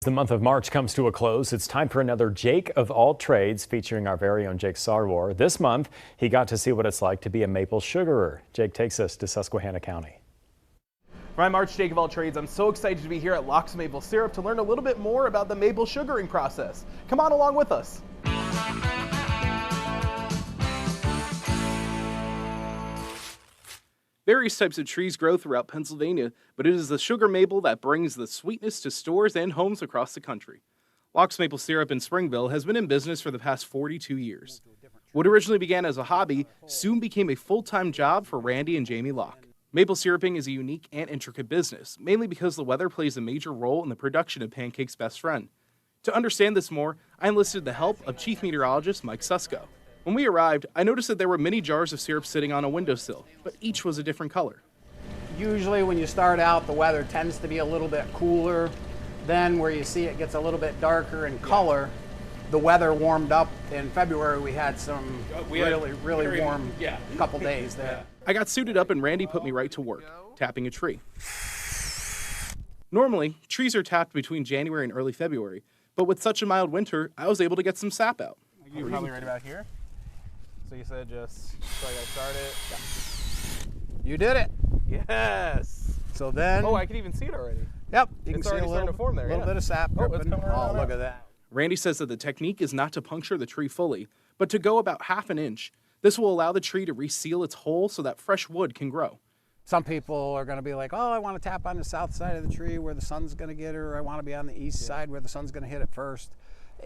The month of March comes to a close. It's time for another Jake of all trades featuring our very own Jake Sarwar. This month, he got to see what it's like to be a maple sugarer. Jake takes us to Susquehanna County. For my March Jake of all trades, I'm so excited to be here at Locks Maple Syrup to learn a little bit more about the maple sugaring process. Come on along with us. Various types of trees grow throughout Pennsylvania, but it is the sugar maple that brings the sweetness to stores and homes across the country. Locks Maple Syrup in Springville has been in business for the past 42 years. What originally began as a hobby soon became a full-time job for Randy and Jamie Locke. Maple syruping is a unique and intricate business, mainly because the weather plays a major role in the production of Pancake's best friend. To understand this more, I enlisted the help of Chief Meteorologist Mike Susko. When we arrived, I noticed that there were many jars of syrup sitting on a windowsill, but each was a different color. Usually when you start out, the weather tends to be a little bit cooler. Then where you see it gets a little bit darker in color. The weather warmed up. In February, we had some really warm couple days there. I got suited up and Randy put me right to work, tapping a tree. Normally, trees are tapped between January and early February, but with such a mild winter, I was able to get some sap out. You're probably right about here. So you said just so I got to start it. Yeah. You did it. Yes. So then. Oh, I can even see it already. Yep. You can It's see already a starting little, to form there. little bit of sap Oh, it's dripping. coming right on look up. at that. Randy says that the technique is not to puncture the tree fully, but to go about half an inch. This will allow the tree to reseal its hole so that fresh wood can grow. Some people are going to be like, oh, I want to tap on the south side of the tree where the sun's going to get her, or I want to be on the east side where the sun's going to hit it first.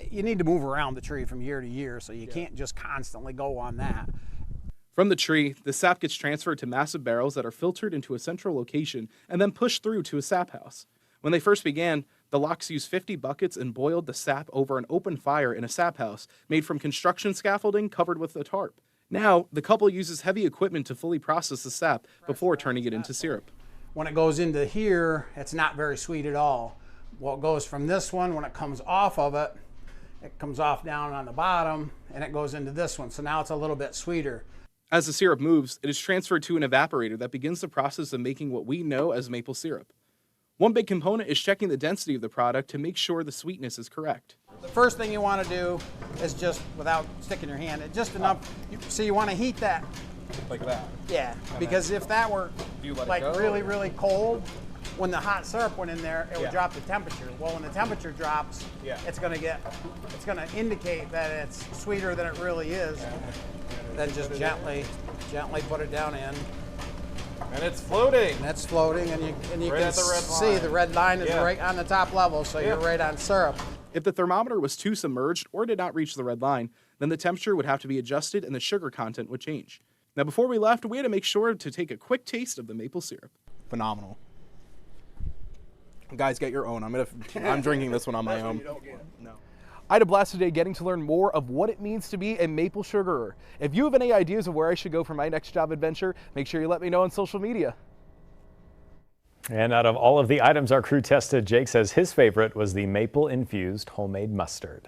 You need to move around the tree from year to year, so you can't just constantly go on that. From the tree, the sap gets transferred to massive barrels that are filtered into a central location and then pushed through to a sap house. When they first began, the Locks used 50 buckets and boiled the sap over an open fire in a sap house made from construction scaffolding covered with a tarp. Now, the couple uses heavy equipment to fully process the sap before turning it into syrup. When it goes into here, it's not very sweet at all. What goes from this one, when it comes off of it, it comes off down on the bottom and it goes into this one. So now it's a little bit sweeter. As the syrup moves, it is transferred to an evaporator that begins the process of making what we know as maple syrup. One big component is checking the density of the product to make sure the sweetness is correct. The first thing you want to do is just, without sticking your hand, just enough, so you want to heat that. Like that. Yeah, because if that were like really cold, when the hot syrup went in there, it would drop the temperature. Well, when the temperature drops, it's going to indicate that it's sweeter than it really is. Then just gently put it down in. And it's floating. And it's floating, and you Right can at the red see line. the red line is right on the top level, so you're right on syrup. If the thermometer was too submerged or did not reach the red line, then the temperature would have to be adjusted and the sugar content would change. Now, before we left, we had to make sure to take a quick taste of the maple syrup. Phenomenal. Guys, get your own. I'm drinking this one on my own. No. I had a blast today getting to learn more of what it means to be a maple sugarer. If you have any ideas of where I should go for my next job adventure, make sure you let me know on social media. And out of all of the items our crew tested, Jake says his favorite was the maple-infused homemade mustard.